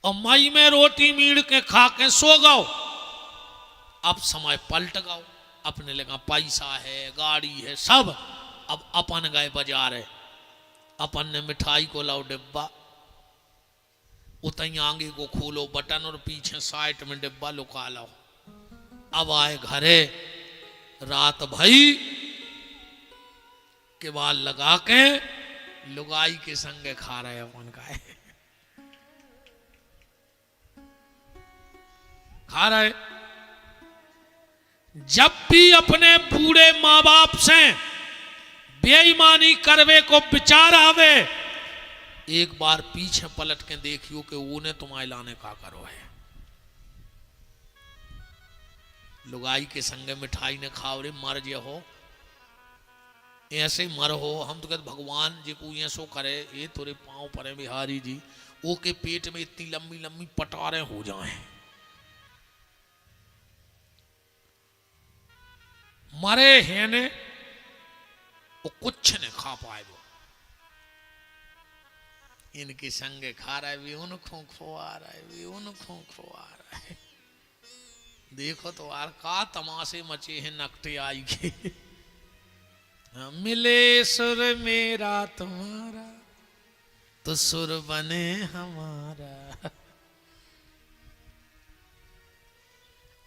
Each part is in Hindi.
और मई में रोटी मीड़ के खा के सो गओ। अब समय पलट गओ, अपने लगा पैसा है, गाड़ी है, सब। अब अपन गए बाजार है, अपन ने मिठाई को लाओ डिब्बा, उतई आगे को खोलो बटन और पीछे साइड में डिब्बा लुका लाओ। अब आए घरे, रात भई के बाद लगा के लुगाई के संगे खा रहे अपन का खा रहे। जब भी अपने बूढ़े माँ बाप से बेईमानी करवे को विचार आवे, एक बार पीछे पलट के देखियो कि उन्हें तुम्हारे लाने का करो है। लुगाई के संगे मिठाई ने खाओ रे, मर जे हो, ऐसे मर हो। हम तो कहते भगवान जी को ऐसो करे, ये तोरे पांव परे बिहारी जी, वो के पेट में इतनी लंबी लंबी पटारे हो जाएं, मरे हैं ने वो कुछ नहीं खा पाए। वो इनके संगे खा रहा है, भी उनको खुआ रहा है, भी उनको खुआ रहा है। देखो तो यार का तमाशे मचे हैं नकटे आई के। मिले सुर मेरा तुम्हारा तो सुर बने हमारा।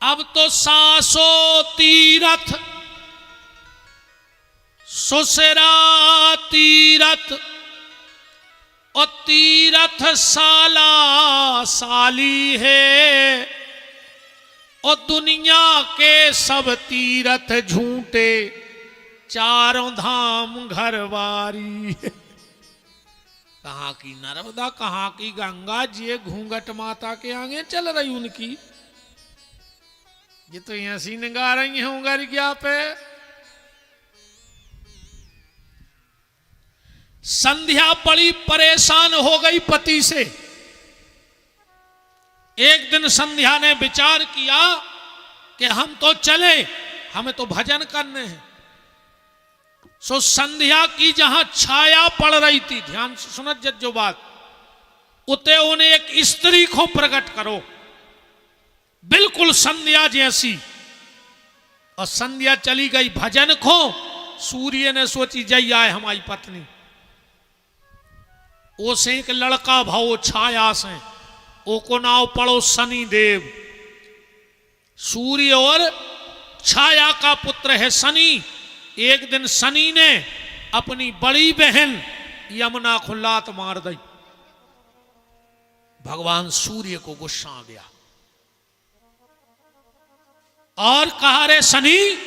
अब तो सासो तीरथ सुसरा तीरथ और तीरथ साला साली है, और दुनिया के सब तीरथ झूठे, चारों धाम घरवारी। कहाँ की नर्मदा, कहाँ की गंगा जी, घूंघट माता के आगे चल रही उनकी। ये तो ऐसी निगाह रही है उंगर क्या पे। संध्या बड़ी परेशान हो गई पति से। एक दिन संध्या ने विचार किया कि हम तो चले, हमें तो भजन करने हैं। सो संध्या की जहां छाया पड़ रही थी, ध्यान से सुनत जो बात, उते उन्हें एक स्त्री को प्रकट करो, बिल्कुल संध्या जैसी। और संध्या चली गई भजन को। सूर्य ने सोची जय आए हमारी पत्नी। उसे एक लड़का भाव छाया से, ओ को नाव पड़ो शनि देव। सूर्य और छाया का पुत्र है शनि। एक दिन शनि ने अपनी बड़ी बहन यमुना को लात मार दी। भगवान सूर्य को गुस्सा आ गया और कहा, रे शनि,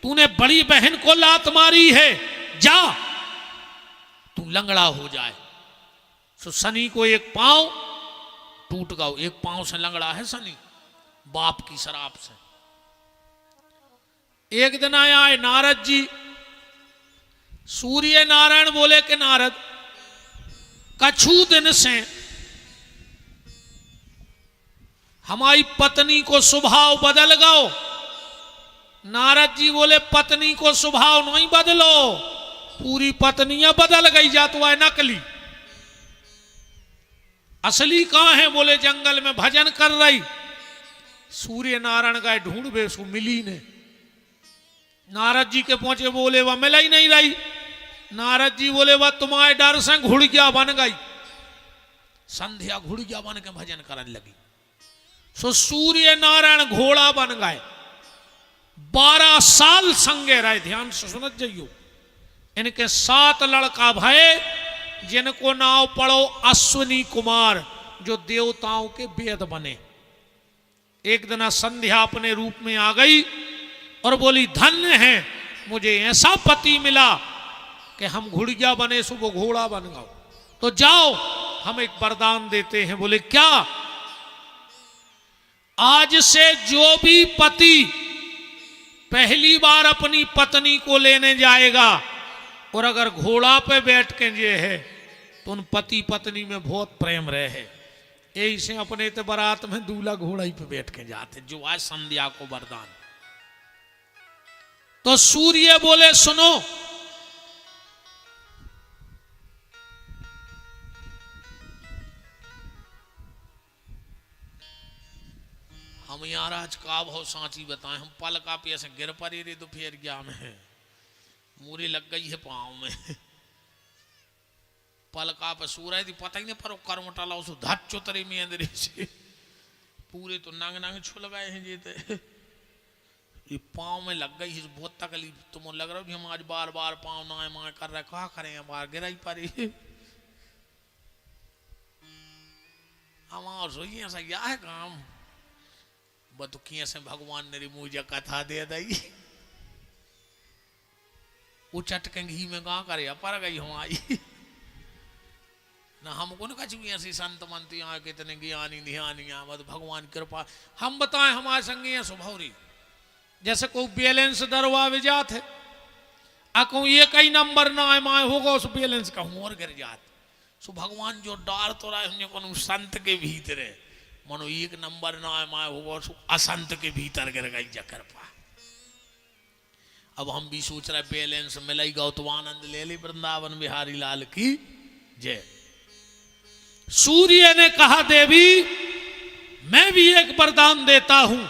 तूने बड़ी बहन को लात मारी है, जा तू लंगड़ा हो जाए। तो शनि को एक पांव टूट गया, एक पांव से लंगड़ा है शनि, बाप की शराब से। एक दिन आया है नारद जी। सूर्य नारायण बोले कि नारद, कछु दिन से हमारी पत्नी को स्वभाव बदल गयो। नारद जी बोले, पत्नी को स्वभाव नहीं बदलो, पूरी पत्नियां बदल गई, जा तो है नकली। असली कहां है? बोले जंगल में भजन कर रही। सूर्य नारायण गए ढूंढ, सो मिली ने। नारद जी के पहुंचे, बोले वह मिल ही नहीं रही। नारद जी बोले, वह तुम्हारे डर से घुड़किया बन गई। संध्या घुड़किया बन के भजन करने लगी। सो सूर्य नारायण घोड़ा बन गए। 12 साल संगे रहे। ध्यान से सुनत जाइयो। इनके 7 लड़का भये, जिनको नाव पड़ो अश्विनी कुमार, जो देवताओं के वेद बने। एक दिन संध्या अपने रूप में आ गई और बोली, धन्य है मुझे ऐसा पति मिला कि हम घुड़िया बने, सुबह घोड़ा बन गए। तो जाओ हम एक वरदान देते हैं। बोले क्या? आज से जो भी पति पहली बार अपनी पत्नी को लेने जाएगा और अगर घोड़ा पे बैठ के ये है तो उन पति पत्नी में बहुत प्रेम रहे। यही से अपने तो बारात में दूल्हा घोड़ा ही पे बैठ के जाते, जो आज संध्या को वरदान। तो सूर्य बोले, सुनो, हम यार आज का भाव सांची बताएं, हम पल का पे ऐसे गिर पड़े रे तो फिर ज्ञान है मूरी लग गई है पाँव में। पल का पे सो रही थी पता ही नहीं पर कर्म टाला उस धच चुतरे में अंदर से पूरे तो नांग नांग छुल गए हैं जीते। ये पाँव में लग गई है बहुत तकलीफ, तुम लग रहा हो हम आज बार बार पाँव नाए माए कर रहे क्या करें बार गिरा ही पड़ी। हमारा सोइए ऐसा क्या है काम बतुकिया से भगवान ने मुझे कथा दे दी वो चटके घी में गा करे पर गई हमारी ना हमको न कछु ऐसी संत मंत्री यहाँ कितने ज्ञानी ध्यानी मत भगवान कृपा। हम बताएं हमारे संगी स्वभावरी जैसे कोई बैलेंस दरवा विजात है अको ये कई नंबर ना आए माए होगा उस बैलेंस का हूँ और गिर जात सो भगवान जो डार तो रहा है को संत के भीतर है मनो एक नंबर ना आए माए होगा सो असंत के भीतर गिर गई जकर पा। अब हम भी सोच रहे बैलेंस मिलेगा तो आनंद ले ली वृंदावन बिहारी लाल की जय। सूर्य ने कहा देवी मैं भी एक वरदान देता हूं,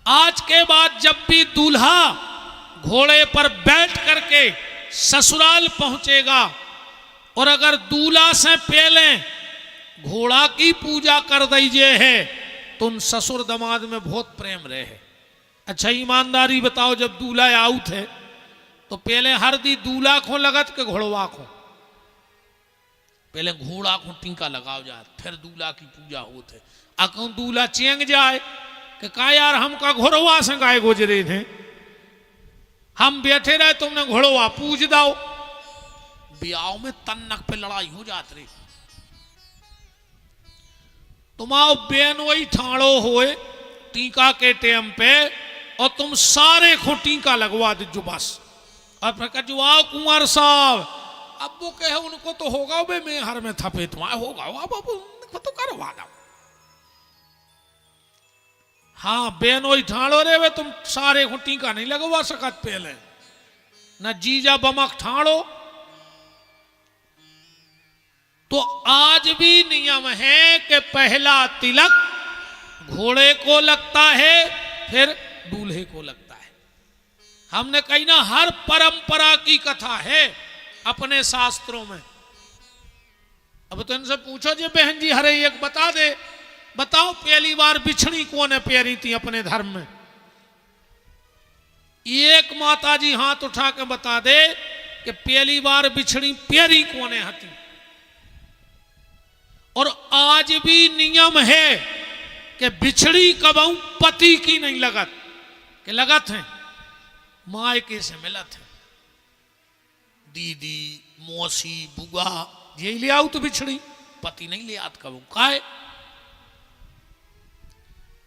आज के बाद जब भी दूल्हा घोड़े पर बैठ करके ससुराल पहुंचेगा और अगर दूल्हा से पहले घोड़ा की पूजा कर दीजिए है तो उन ससुर दमाद में बहुत प्रेम रहे। अच्छा ईमानदारी बताओ जब दूल्हा आउट है तो पहले हरदी दूल्हा को लगत के घोड़वा को पहले घोड़ा को टीका लगाओ जाए फिर दूल्हा की पूजा होते। अकौ दूल्हा चेंग जाए कि का यार हम का घोड़वा से गाय गुजरे थे हम बैठे रहे तुमने घोड़वा पूज दाओ ब्याह में तन्नक पे लड़ाई हो जाती रही। तुम्हारा बेन वही ठाड़ो होए टीका के टेम पे और तुम सारे को टीका लगवा दीजो बस और फिर कहो आओ कुंवर साहब अब वो कहे उनको तो होगा बे मैं हर में थपे तुम्हारा होगा अब तो करवा दो। हाँ बेन वही ठाड़ो रे वे तुम सारे को टीका नहीं लगवा सकत पहले न जीजा बमक ठाड़ो। तो आज भी नियम है कि पहला तिलक घोड़े को लगता है फिर दूल्हे को लगता है। हमने कही ना हर परंपरा की कथा है अपने शास्त्रों में। अब तो इनसे पूछो जी बहन जी हरे एक बता दे बताओ पहली बार बिछड़ी कौन है प्यारी थी अपने धर्म में। एक माता जी हाथ उठा के बता दे कि पहली बार बिछड़ी प्यारी कौन है हती। और आज भी नियम है कि बिछड़ी कबहू पति की नहीं लगत कि लगत है मायके से मिलत है दीदी मौसी बुआ यही ले आओ तो बिछड़ी पति नहीं ले आत कबू काहे।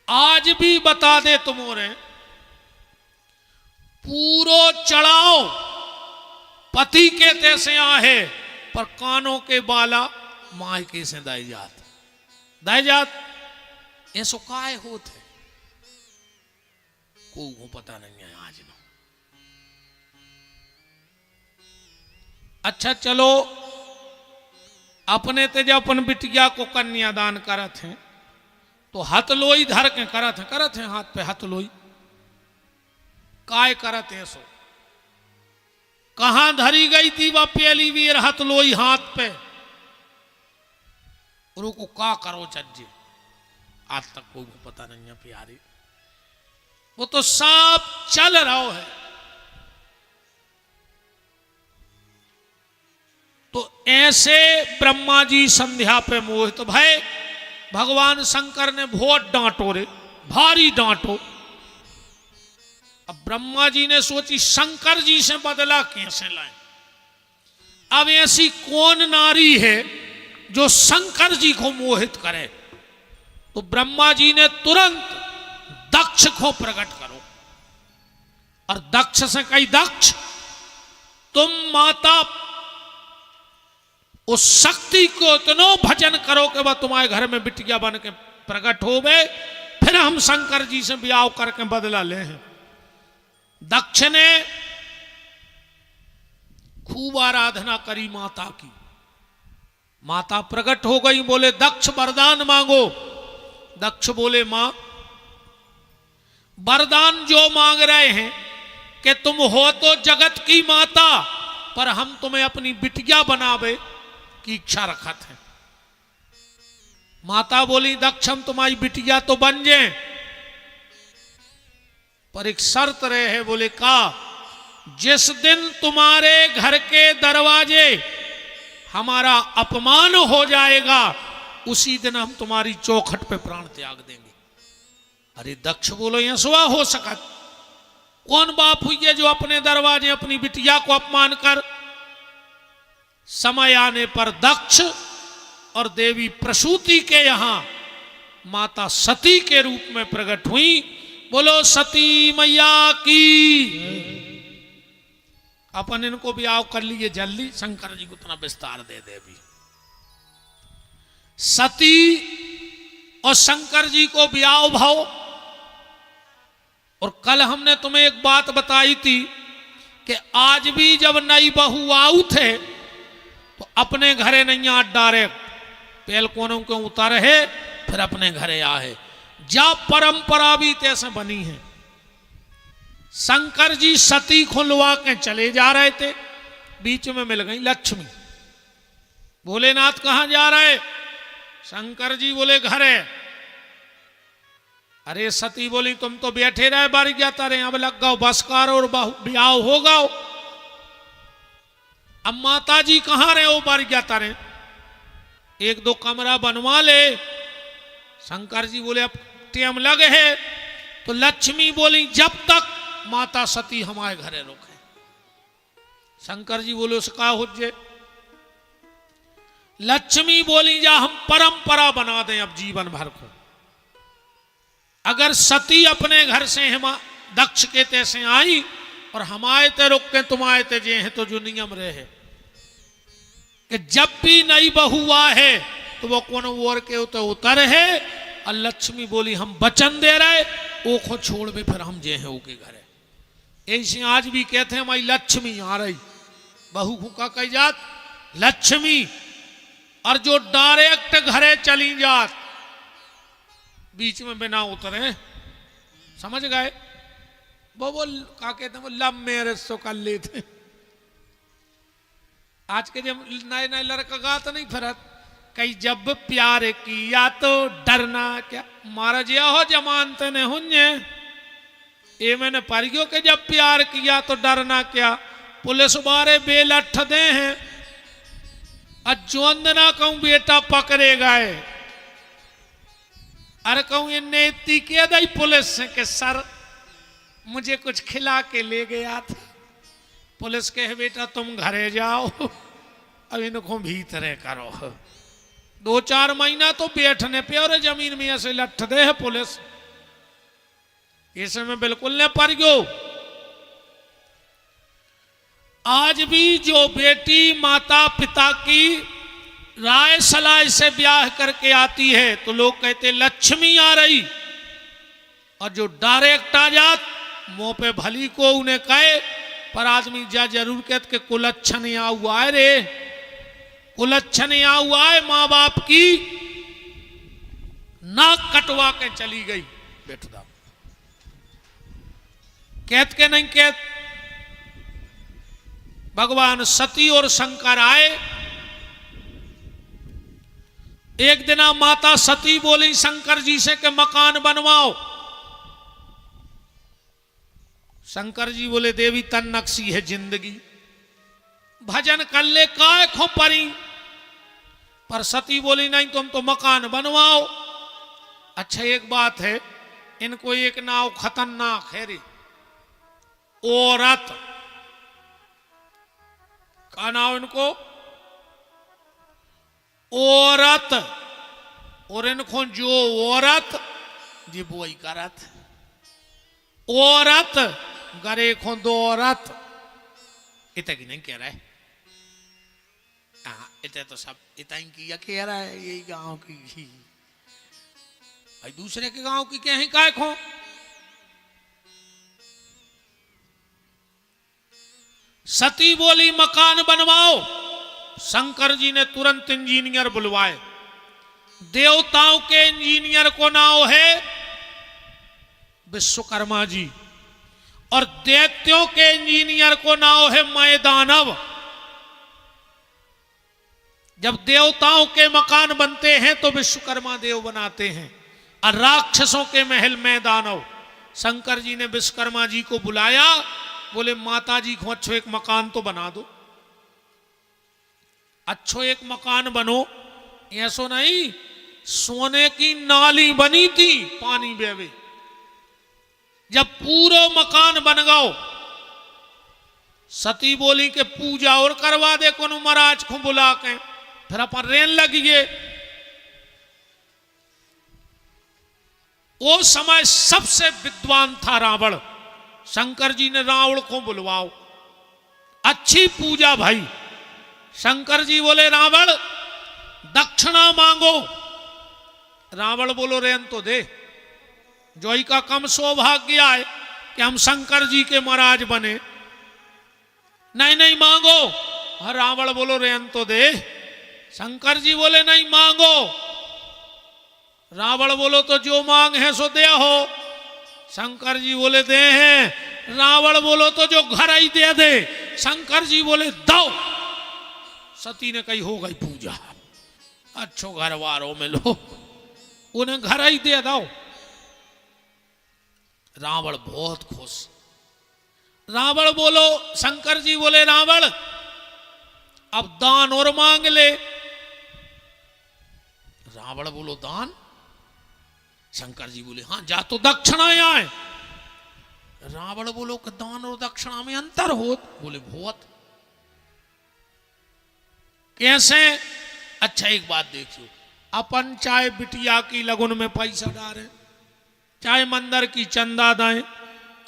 आज भी बता दे तुम्हारे पूरो चढ़ाओ पति के तैसे आहे पर कानों के बाला मायके से दाई जात ऐसो काय होते को पता नहीं है आज ना। अच्छा चलो अपने ते जब अपन बिटिया को कन्यादान करत हैं तो हथलोई धर के करत हैं हाथ पे हथलोई काय करत है सो कहां धरी गई थी वह पहली वीर हथलोई हाथ पे और को का करो चज्जे आज तक कोई पता नहीं है प्यारी वो तो सब चल रहा है। तो ऐसे ब्रह्मा जी संध्या पे मोहित तो भय भगवान शंकर ने बहुत डांटो रे भारी डांटो। अब ब्रह्मा जी ने सोची शंकर जी से बदला कैसे लाए। अब ऐसी कौन नारी है जो शंकर जी को मोहित करे। तो ब्रह्मा जी ने तुरंत दक्ष को प्रकट करो और दक्ष से कही दक्ष तुम माता उस शक्ति को इतना भजन करो कि वह तुम्हारे घर में बिटिया बन के प्रकट हो गए फिर हम शंकर जी से ब्याह करके बदला ले हैं। दक्ष ने खूब आराधना करी माता की। माता प्रकट हो गई बोले दक्ष वरदान मांगो। दक्ष बोले मां वरदान जो मांग रहे हैं कि तुम हो तो जगत की माता, पर हम तुम्हें अपनी बिटिया बनावे की इच्छा रखा थे। माता बोली दक्ष हम तुम्हारी बिटिया तो बन जाए, पर एक शर्त रहे है। बोले का, जिस दिन तुम्हारे घर के दरवाजे हमारा अपमान हो जाएगा उसी दिन हम तुम्हारी चौखट पे प्राण त्याग देंगे। अरे दक्ष बोलो यह सुहा हो सकत, कौन बाप हुई है जो अपने दरवाजे अपनी बिटिया को अपमान कर। समय आने पर दक्ष और देवी प्रसूति के यहां माता सती के रूप में प्रकट हुई। बोलो सती मैया की। अपन इनको भी आओ कर लिए जल्दी, शंकर जी को इतना विस्तार दे दे भी। सती और शंकर जी को ब्याह भाव। और कल हमने तुम्हें एक बात बताई थी कि आज भी जब नई बहू आऊ थे तो अपने घरे नहीं आ डायरेक्ट पेल कोनों के उतर है, फिर अपने घरे आए। जब परंपरा भी तैसे बनी है। शंकर जी सती खुलवा के चले जा रहे थे, बीच में मिल गई लक्ष्मी। भोलेनाथ कहां जा रहे? शंकर जी बोले घरे। अरे सती बोली तुम तो बैठे रहे बारी जाता रहे, अब लग गओ बस कार और ब्याह हो गओ। अब माता जी कहां रहे हो बारी जाता रहे, एक दो कमरा बनवा ले। शंकर जी बोले अब टाइम लगे है। तो लक्ष्मी बोली जब तक माता सती हमारे घरे रोके। शंकर जी बोले उसका हुज्जे। लक्ष्मी बोली जा हम परंपरा बना दें अब जीवन भर को। अगर सती अपने घर से दक्ष के तैसे आई और हम आए थे रुक के तुम आए थे जे हैं, तो जो नियम रहे कि जब भी नई बहू है तो वो कौन ओर के उतर है। और लक्ष्मी बोली हम वचन दे रहे वो को छोड़ भी फिर हम जे हैं ओके घरे। ऐसे आज भी कहते हैं हमारी लक्ष्मी आ रही, बहू का कही जात लक्ष्मी। और जो डायरेक्ट घरे चली जात बीच में बिना उतरे, समझ गए? वो क्या कहते हैं, वो लव मैरिज सो कर लेते। आज के जब नए नए लड़का गात नहीं फिरत कई जब प्यार किया तो डरना क्या, मारा जिया हो जमानते ने हुन्ने। ये मैंने पढ़ियो कि जब प्यार किया तो डरना क्या। पुलिस बारे बेलठ दे हैं, अजोंद ना कहूं बेटा पकड़े गए। अरे कहूं ये नेती के दई पुलिस से कि सर मुझे कुछ खिला के ले गया था। पुलिस कहे बेटा तुम घरे जाओ, अब इनको भीतरे करो। 2-4 महीना तो बैठने पे और जमीन में ऐसे लठ दे है पुलिस। इसमें बिल्कुल न पड़ गयो। आज भी जो बेटी माता पिता की राय सलाह से ब्याह करके आती है तो लोग कहते लक्ष्मी आ रही। और जो डायरेक्ट आ जात मुंह पे भली को उन्हें कहे, पर आदमी जा जरूर कहते कि कुलच्छन या हुआ है रे, कुलच्छन या हुआ है। मां बाप की नाक कटवा के चली गई बेटा। कहत के नहीं कहत। भगवान सती और शंकर आए। एक दिन माता सती बोली शंकर जी से कि मकान बनवाओ। शंकर जी बोले देवी तन नक्शी है जिंदगी, भजन कर ले काय खो परी। पर सती बोली नहीं तुम तो मकान बनवाओ। अच्छा एक बात है, इनको एक नाव खतरनाक है रे, औरत का नाम इनको औरत। और इनको जो औरत जी वो ही करत औरत गरे खो दो औरत। इतना की नहीं कह रहा है, हाँ इतना तो सब इतना ही किया कह रहा है। यही गांव की भाई दूसरे के गांव की क्या है काय खो। सती बोली मकान बनवाओ। शंकर जी ने तुरंत इंजीनियर बुलवाए। देवताओं के इंजीनियर को नाम है विश्वकर्मा जी। और दैत्यों के इंजीनियर को नाम है मैदानव। जब देवताओं के मकान बनते हैं तो विश्वकर्मा देव बनाते हैं, और राक्षसों के महल में दानव। शंकर जी ने विश्वकर्मा जी को बुलाया, बोले माता जी को अच्छो एक मकान तो बना दो, अच्छो एक मकान बनो। ऐसो नहीं, सोने की नाली बनी थी, पानी बेवे। जब पूरा मकान बन गओ, सती बोली के पूजा और करवा दे कोनो महाराज को बुला के, फिर अपन रेन लगिए। वो समय सबसे विद्वान था रावण। शंकर जी ने रावण को बुलवाओ, अच्छी पूजा भाई। शंकर जी बोले रावण दक्षिणा मांगो। रावण बोलो रेन तो दे, जोई का कम सौभाग्य है कि हम शंकर जी के महाराज बने। नहीं नहीं मांगो। हर रावण बोलो रेन तो दे। शंकर जी बोले नहीं मांगो। रावण बोलो तो जो मांग है सो दे हो। शंकर जी बोले दे हैं। रावण बोलो तो जो घर ही दे दे। शंकर जी बोले दो। सती ने कही हो गई पूजा, अच्छो घर वारों में लो, उन्हें घर ही दे दो। रावण बहुत खुश। रावण बोलो, शंकर जी बोले रावण अब दान और मांग ले। रावण बोलो दान। शंकर जी बोले हाँ जा तो दक्षिणा आए। रावण बोलो कि दान और दक्षिणा में अंतर हो। बोले बहुत। कैसे? अच्छा एक बात देखियो, अपन चाहे बिटिया की लगन में पैसा डालें, चाहे मंदिर की चंदा दें,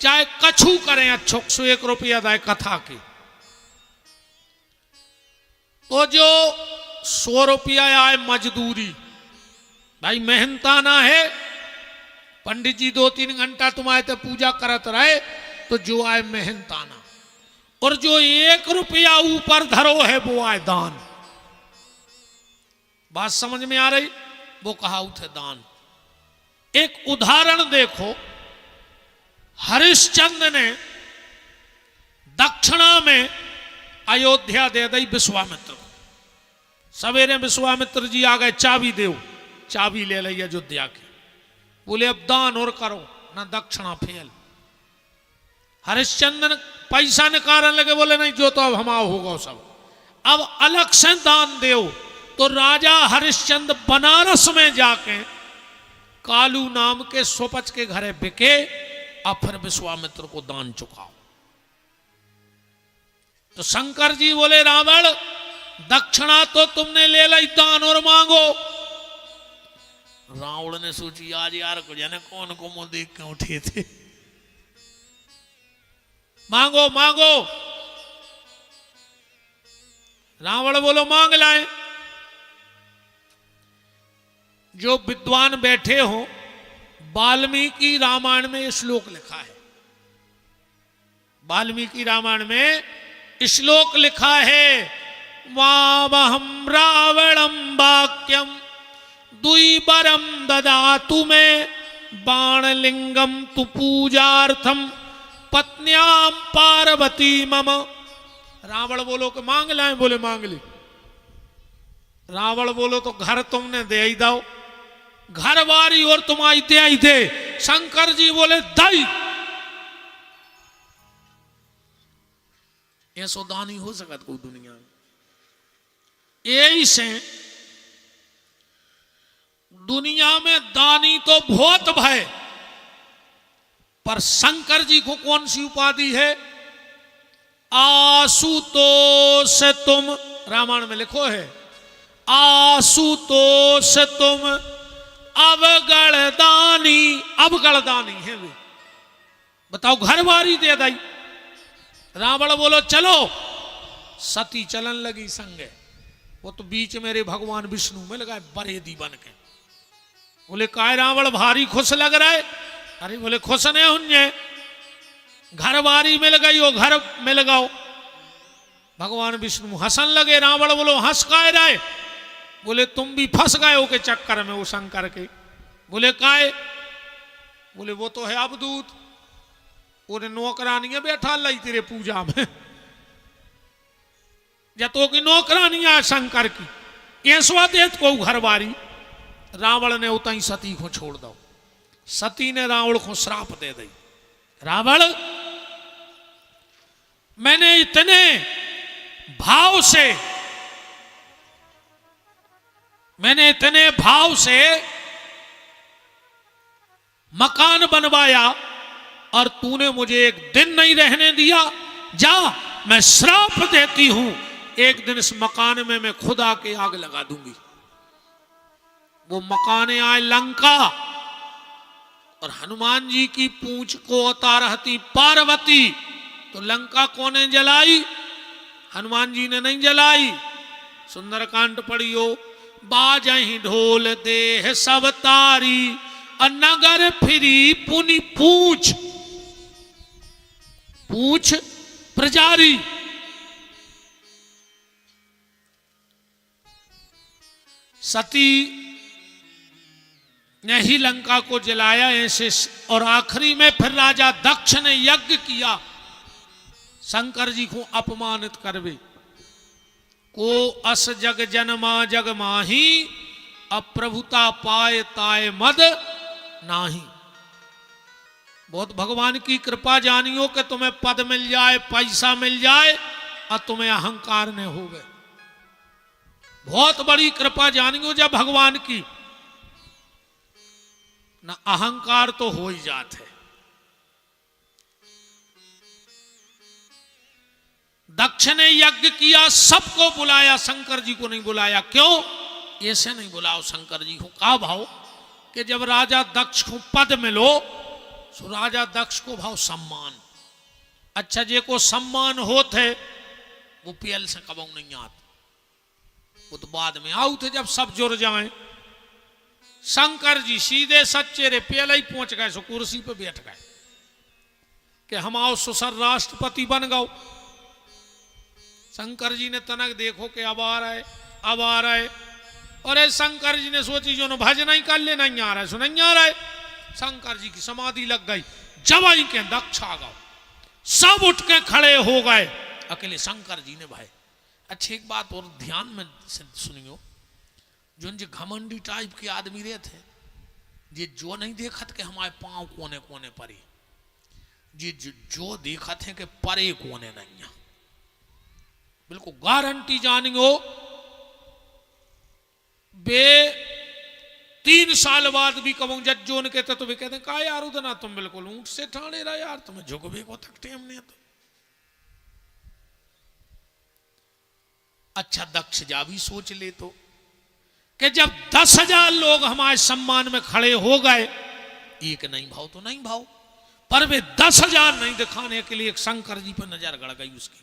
चाहे कछु करें, अच्छो 101 रुपया दाए कथा के, तो जो 100 रुपया आए मजदूरी, भाई मेहनताना है। पंडित जी 2-3 घंटा तुम्हारे तो पूजा करत रहे, तो जो आए मेहनताना। और जो 1 रुपया ऊपर धरो है वो आए दान। बात समझ में आ रही? वो कहा उठे दान। एक उदाहरण देखो, हरिश्चंद्र ने दक्षिणा में अयोध्या दे दी विश्वामित्र को। सवेरे विश्वामित्र जी आ गए, चाबी देव, चाबी ले ली अयोध्या की। बोले अब दान और करो ना दक्षिणा फेल। हरिश्चंद्र पैसा निकालने लगे, बोले नहीं जो तो अब हमारा होगा सब, अब अलग से दान देव। तो राजा हरिश्चंद्र बनारस में जाके कालू नाम के सोपच के घरे बिके, और फिर विश्वामित्र को दान चुकाओ। तो शंकर जी बोले रावण दक्षिणा तो तुमने ले ली, दान और मांगो। रावण ने सोची आज यार को जाने कौन को मुंह देख के उठे थे। मांगो मांगो। रावण बोलो मांग लाए। जो विद्वान बैठे हो, वाल्मीकि रामायण में श्लोक लिखा है। वाल्मीकि रामायण में श्लोक लिखा है, वावहम रावणम वाक्यम द्विबरम ददातु में बाणलिंगम तु पूजार्थम पत्न्याम पार्वती मम। रावण बोलो कि मांग लाए। बोले मांग ले। रावण बोलो तो घर तुमने दे ही दो, घर वारी और तुम्हारी दे ही दे। शंकर जी बोले दई। ऐसो दान ही हो सकत को दुनिया में। यही से दुनिया में दानी तो बहुत भय, पर शंकर जी को कौन सी उपाधि है? आशुतोष तुम, रामायण में लिखो है, आशुतोष तुम अवगणदानी। अवगणदानी है वे। बताओ घर वारी दे दी। रावण बोलो चलो। सती चलन लगी संगे। वो तो बीच मेरे भगवान विष्णु मिल गए बरेदी बन के। बोले काय रावण भारी खुश लग रहा है? अरे बोले खुश नहीं हुन्ने, घर बारी मिल गई, वो घर मिल गओ। भगवान विष्णु हंसन लगे। रावण बोलो हंस काय रहे? बोले तुम भी फंस गए हो के चक्कर में वो शंकर के। बोले काय? बोले वो तो है अवधूत, उन्हें नौकरानी बैठा लाई तेरे पूजा में, या तो की नौकरानी है शंकर की, ये स्वादेत को घरवारी। रावण ने उतना ही सती को छोड़ दो। सती ने रावण को श्राप दे दी, रावण मैंने इतने भाव से मकान बनवाया और तूने मुझे एक दिन नहीं रहने दिया। जा, मैं श्राप देती हूं, एक दिन इस मकान में मैं खुद आके आग लगा दूंगी। वो मकान आए लंका, और हनुमान जी की पूंछ को उतारती पार्वती, तो लंका कौने जलाई? हनुमान जी ने नहीं जलाई। सुंदरकांड पढ़ियो, बाजहि ढोल देह सब तारी, नगर फिरी पुनि पूछ प्रजारी। सती ने ही लंका को जलाया ऐसे, और आखिरी में फिर राजा दक्ष ने यज्ञ किया शंकर जी को अपमानित करवे। को अस जग जनमा जग माही, अप्रभुता पाए ताए मद नाही। बहुत भगवान की कृपा जानियो कि तुम्हें पद मिल जाए, पैसा मिल जाए, और तुम्हें अहंकार न हो गए। बहुत बड़ी कृपा जानियो जब भगवान की, ना अहंकार तो हो ही जाते। दक्ष ने यज्ञ किया, सबको बुलाया, शंकर जी को नहीं बुलाया। क्यों? ऐसे नहीं बुलाओ शंकर जी को। कहा भाव कि जब राजा दक्ष को पद मिलो, तो राजा दक्ष को भाव सम्मान। अच्छा, जे को सम्मान होते वो पेल से कबू नहीं आते, वो तो बाद में आऊ थे जब सब जुड़ जाए। शंकर जी सीधे सच्चे रे पेल ही पहुंच गए, सो कुर्सी पे बैठ गए कि हम आओ सुसर राष्ट्रपति बन गओ। शंकर जी ने तनक देखो कि अब आ रहा है। और शंकर जी ने सोची जो भजन ही कर ले, नहीं आ रहा है, सो नहीं आ रहा है। शंकर जी की समाधि लग गई। जब आई के दक्ष आ गए, सब उठ के खड़े हो गए, अकेले शंकर जी ने भाई। अच्छी एक बात और ध्यान में सुनियो, जो घमंडी टाइप के आदमी रहे थे, ये जो नहीं देखत के हमारे पांव कोने कोने परे, ये जो देखत है कि परे कोने नहीं, बिल्कुल गारंटी जानियो। बे 3 साल बाद भी कबू जज्जो ने कहते तो वे कहते का यार उतना तुम बिल्कुल ऊंट से ठाणे रहा यार, तुम्हें झुकबे को तक टेम नहीं। तो अच्छा, दक्ष जा भी सोच ले तो कि जब 10,000 लोग हमारे सम्मान में खड़े हो गए, एक नहीं भाव तो नहीं भाव, पर वे 10,000 नहीं दिखाने के लिए शंकर जी पर नजर गड़ गई उसकी।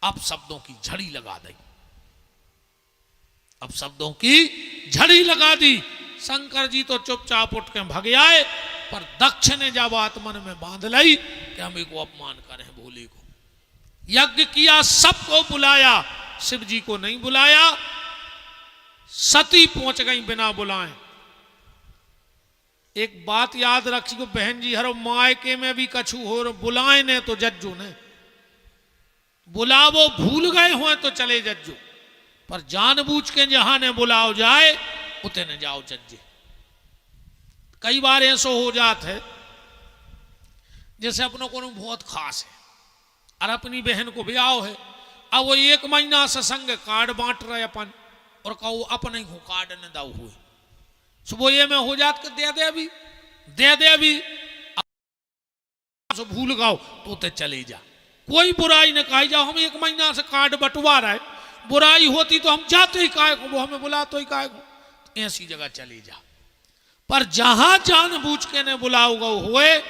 अब शब्दों की झड़ी लगा दी, अब शब्दों की झड़ी लगा दी। शंकर जी तो चुपचाप उठ के भग आए, पर दक्ष ने जब बात मन में बांध ली कि हम को अपमान करें, भोले को यज्ञ किया, सबको बुलाया, शिव जी को नहीं बुलाया। सती पहुंच गई बिना बुलाए। एक बात याद रखियो बहन जी, हर मायके में भी कछु हो बुलाए ने तो जज्जू ने बुलावो, भूल गए हो तो चले जज्जू, पर जानबूझ के जहां ने बुलाओ जाए उते न जाओ जज्जे। कई बार ऐसा हो जाता है जैसे अपनों को बहुत खास है और अपनी बहन को ब्याह है, अब वो 1 महीना से संग कार्ड बांट रहे अपन, और कहो अपने को कार्ड न दाऊ हुए, सुबह ये में हो जात के दे दे अभी भूल गाओ तो ते चले जा। कोई बुराई न कही जाओ, हम 1 महीना से कार्ड बंटवा रहे, बुराई होती तो हम जाते ही काय को, वो हमें बुला तो ही काय को, ऐसी जगह चले जा। पर जहां जानबूझ के ने बुलाओ गो हुए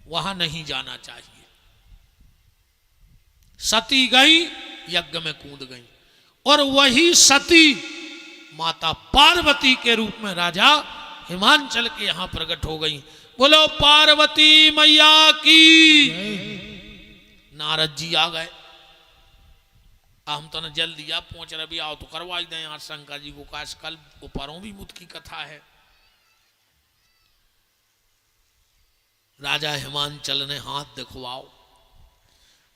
वहां नहीं जाना चाहिए। सती गई, यज्ञ में कूद गई, और वही सती माता पार्वती के रूप में राजा हिमांचल के यहां प्रकट हो गई। बोलो पार्वती मैया की। नारद जी आ गए, हम तो न जल्दी आप पहुंच रहे, भी आओ तो करवाई दें यार शंकर जी को, काश कल उपरों भी मुद की कथा है। राजा हिमांचल ने हाथ दिखवाओ,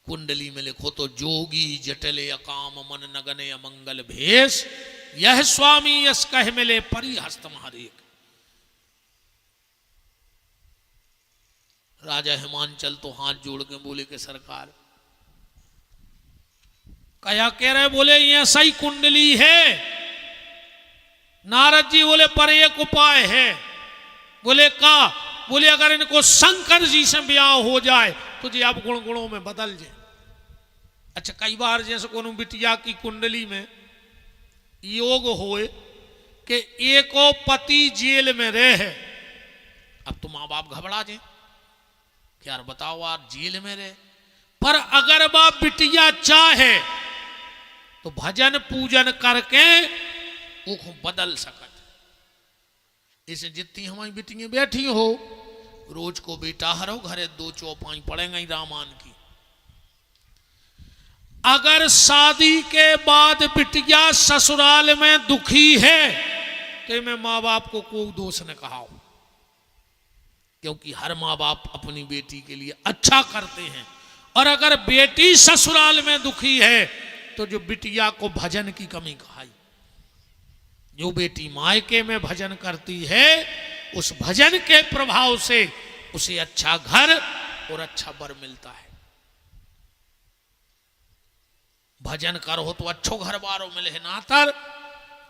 कुंडली में लिखो तो जोगी जटले अकाम मन नगने अमंगल भेष, यह स्वामी यस कह मिले परी हस्तम हरेक। राजा हिमांचल तो हाथ जोड़ के बोले कि सरकार क्या कह रहे? बोले ये सही कुंडली है। नारद जी बोले पर एक उपाय है। बोले का? बोले अगर इनको शंकर जी से ब्याह हो जाए तो जी अब गुण गुणों में बदल जाए। अच्छा, कई बार जैसे कोनो बिटिया की कुंडली में योग होए कि एको पति जेल में रहे, अब तो माँ बाप घबरा जाए कि यार बताओ यार जेल में रहे, पर अगर बाप बिटिया चाहे तो भजन पूजन करके वो बदल सकत। इसे जितनी हमारी बिटियां बैठी हो, रोज को बेटा हरो घरे 2 चौपाई पड़ेंगे रामायण की। अगर शादी के बाद बिटिया ससुराल में दुखी है तो मैं माँ बाप को कोई दोष न कहा, क्योंकि हर माँ बाप अपनी बेटी के लिए अच्छा करते हैं। और अगर बेटी ससुराल में दुखी है तो जो बिटिया को भजन की कमी कहाई, जो बेटी मायके में भजन करती है उस भजन के प्रभाव से उसे अच्छा घर और अच्छा वर मिलता है। भजन करो तो अच्छो घर बारो मिले है, नातर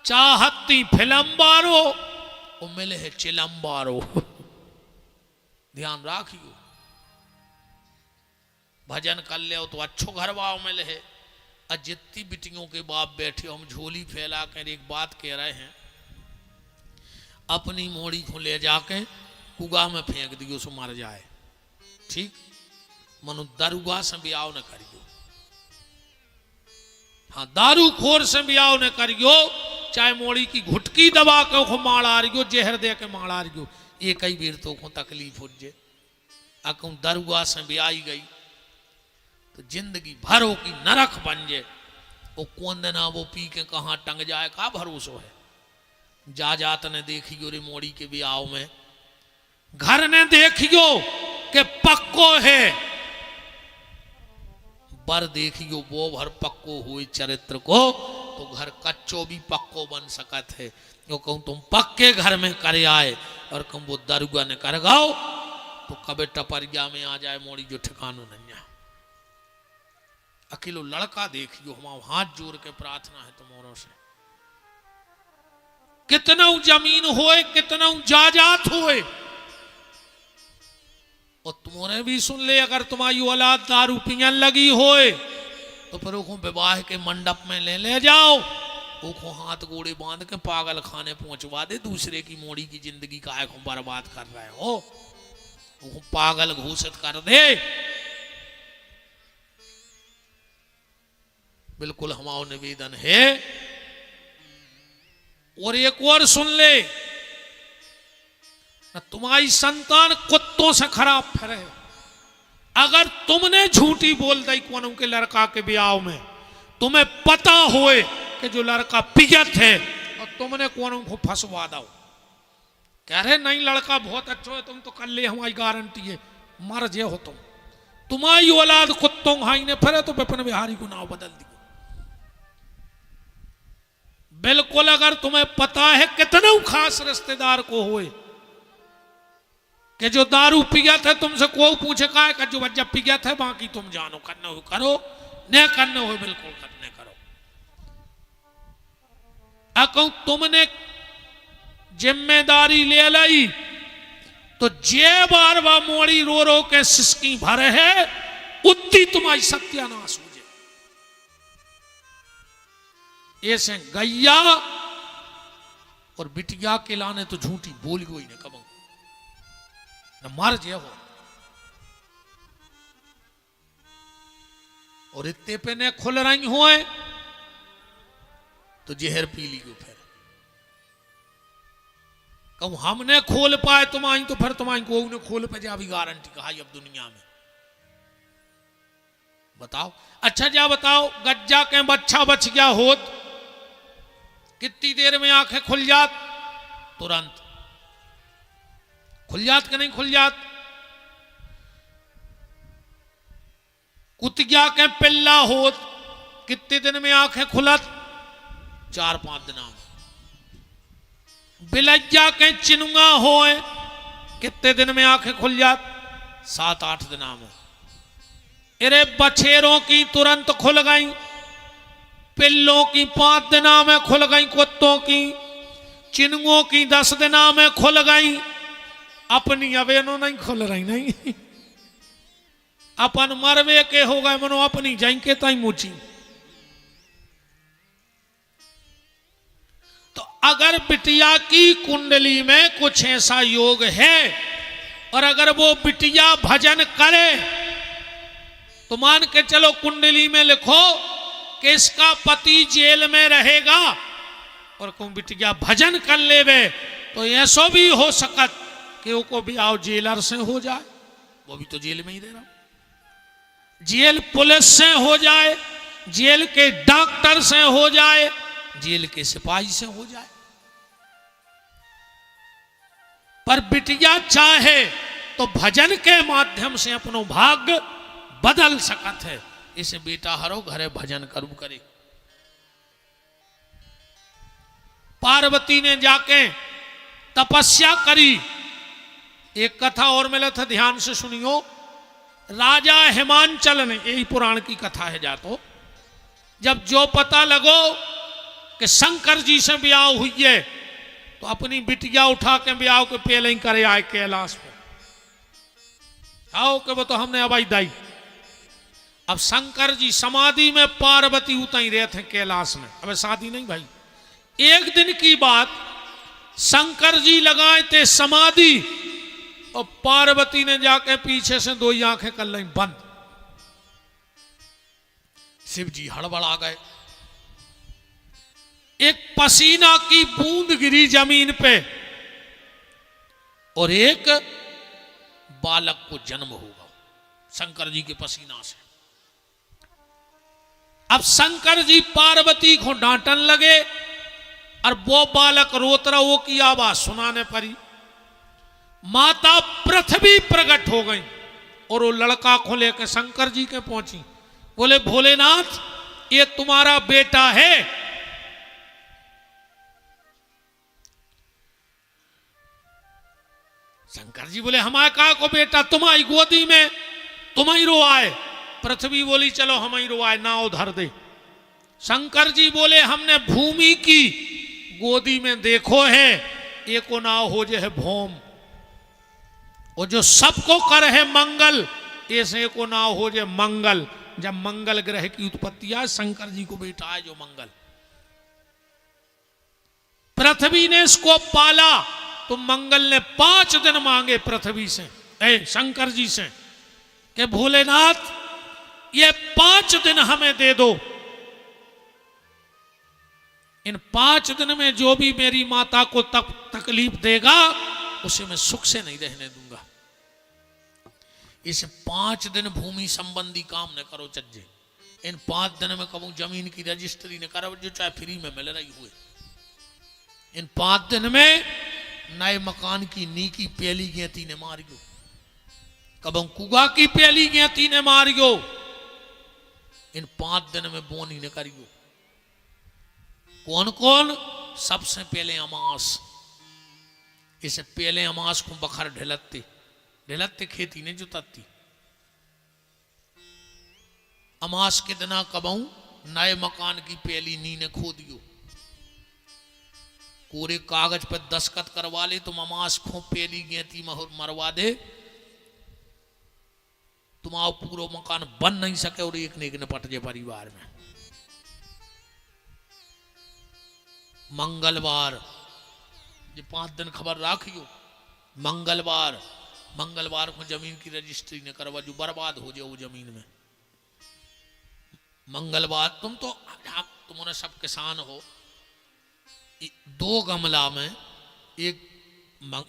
चाहती फिल्म बारो वो मिले है चिलम बारो। ध्यान राखियो, भजन कर ले तो अच्छो घर बारो मिले है। जितनी बिटियों के बाप बैठे हम झोली फैला कर एक बात कह रहे हैं, अपनी मोड़ी को ले जाके कुआ में फेंक दियो सो मर जाए, ठीक? मनु दारुगा से ब्याह न करियो। हाँ, दारू खोर से ब्याह न करियो, चाहे मोड़ी की घुटकी दबा के वो मारा रहियो, जहर दे के मारा रहियो, एक ही बेर तो को तकलीफ हो जे। अकू दारुगा से ब्याह गई तो जिंदगी भरो की नरक बन जाए। वो कौन देना वो पी के कहाँ टंग जाए, का भरोसा है? जा जात ने देखियो रे मोड़ी के ब्याह में, घर ने देखियो के पक्को है, बर देखियो वो भर पक्को हुए चरित्र को तो घर कच्चो भी पक्को बन सकत है। यो कहूं तुम पक्के घर में करे आए और कहूं वो दरुगा ने कर गाओ तो कबे टपरिया में आ जाए मोड़ी जो ठिकानो नहीं। अकेलो लड़का देखियो, हम हाथ जोड़ के प्रार्थना है तुम्हारों से, कितना जमीन होए कितना जायदाद होए, और तुम्हारे भी सुन ले अगर तुम्हारी औलाद दारू पियन लगी होए तो फिर उसको विवाह के मंडप में ले जाओ, उसको हाथ गोड़े बांध के पागल खाने पहुंचवा दे। दूसरे की मोड़ी की जिंदगी का को बर्बाद कर रहे हो, उसको पागल घोषित कर दे। बिल्कुल हमारा निवेदन है। और एक और सुन ले, तुम्हारी संतान कुत्तों से खराब फिरे, अगर तुमने झूठी बोल दी कौन के लड़का के ब्याह में, तुम्हें पता होए कि जो लड़का पियत है और तुमने कौन को फंसवा दो, कह रहे नहीं लड़का बहुत अच्छा है, तुम तो कर ले, हमारी गारंटी है, मर जे हो तुम, तुम्हारी औलाद कुत्तों हाई ने फिरे तो विपिन बिहारी को नाव बदल दिया। बिल्कुल अगर तुम्हें पता है कितना खास रिश्तेदार को होए कि जो दारू पियत है, तुमसे कोई पूछे का है जो बच्चा पियत है, बाकी तुम जानो, करना हो करो, न करना हो बिल्कुल करने करो। कहूं तुमने जिम्मेदारी ले ली तो जे बार बार मोड़ी रो रो के सिसकी भरे है उतनी तुम्हारी सत्यानाश हो जाए। ऐसे गैया और बिटिया के लाने तो झूठी बोली हुई ने कब न मर जे हो, और इतने पे ने खुल रही हो तो जहर पी ली को फिर कहूं हमने खोल पाए तुम्हारी तो फिर तुम्हारी को ने खोल पे जा भी गारंटी कहा अब दुनिया में बताओ। अच्छा जा बताओ, गज्जा के बच्चा बच गया होत कितनी देर में आंखें खुल जात? तुरंत खुल जात कि नहीं खुल जात? कुतिया के पिल्ला होत कितने दिन में आंखें खुलत? 4-5 दिना में। बिलैया के चिनुआ होए कितने दिन में आंखें खुल जात? 7-8 दिना में। अरे बछेरों की तुरंत खुल गई, पिल्लों की 5 दिना में खुल गई, कुत्तों की, चिनुओं की 10 दिना में खुल गई। अपनी अवेनो नहीं खुल रही नहीं। अपन मरवे के हो गए मनो अपनी जाई के ताई मुची। तो अगर बिटिया की कुंडली में कुछ ऐसा योग है और अगर वो बिटिया भजन करे तो मान के चलो कुंडली में लिखो कि इसका पति जेल में रहेगा और कोई बिटिया भजन कर लेवे तो ऐसो भी हो सकत कि वो भी आओ जेलर से हो जाए, वो भी तो जेल में ही रह रहा, जेल पुलिस से हो जाए, जेल के डॉक्टर से हो जाए, जेल के सिपाही से हो जाए। पर बिटिया चाहे तो भजन के माध्यम से अपनो भाग्य बदल सकत है। इसे बेटा हरो घरे भजन करू करे। पार्वती ने जाके तपस्या करी। एक कथा और मिला था, ध्यान से सुनियो। राजा हिमांचल ने, यही पुराण की कथा है जातो, जब जो पता लगो कि शंकर जी से ब्याह हुई है तो अपनी बिटिया उठा के ब्याह के पहले ही करे आए कैलाश पे। आओ के वो तो हमने अबाई दाई। अब शंकर जी समाधि में, पार्वती उतई रहे थे कैलाश में। अब शादी नहीं भाई, एक दिन की बात, शंकर जी लगाए थे समाधि और पार्वती ने जाके पीछे से 2 आंखें कर ली बंद। शिव जी हड़बड़ा गए। एक पसीना की बूंद गिरी जमीन पे और एक बालक को जन्म होगा शंकर जी के पसीना से। अब शंकर जी पार्वती को डांटन लगे और वो बालक रोत रहा, वो की आवाज सुनाने पड़ी। माता पृथ्वी प्रकट हो गई और वो लड़का को लेकर शंकर जी के पहुंची। बोले भोलेनाथ ये तुम्हारा बेटा है। शंकर जी बोले हमारे का को बेटा, तुम्हारी गोदी में तुम्हारी रो आए। पृथ्वी बोली चलो हमारी रो आए, नाव धर दे। शंकर जी बोले हमने भूमि की गोदी में देखो है, एको नाव हो जे है भौम, और जो सबको कर है मंगल, ऐसे को नाव हो जे मंगल। जब मंगल ग्रह की उत्पत्ति है, शंकर जी को बेटा है जो मंगल। पृथ्वी ने इसको पाला तो मंगल ने 5 दिन मांगे पृथ्वी से, शंकर जी से, कि भोलेनाथ ये 5 दिन हमें दे दो। इन 5 दिन में जो भी मेरी माता को तकलीफ देगा उसे मैं सुख से नहीं रहने दूंगा। इसे 5 दिन भूमि संबंधी काम न करो चज्जे। इन 5 दिन में कहूं जमीन की रजिस्ट्री न करो, जो चाहे फ्री में मिल रही हुए। इन 5 दिन में नए मकान की नी की पहली गेती ने मारियो, कबों कुगा की पहली गेती ने मारियो। इन 5 दिन में बोनी न करियो। कौन कौन? सबसे पहले अमास। इसे पहले अमास को बखर ढलते ढलते खेती ने जुताती। अमास के दिना कबाऊ नए मकान की पहली नींद खो दियो, कोरे कागज पर दस्तखत करवा ले, तुम अमास खो पहली गेती मरवा दे, तुम्हारा पूरा मकान बन नहीं सके और एक ने पट जाए परिवार में। मंगलवार ये 5 दिन खबर राखियो। मंगलवार को जमीन की रजिस्ट्री ने करवा, जो बर्बाद हो जाए वो जमीन में। मंगलवार तुमने सब किसान हो, 2 गमला में एक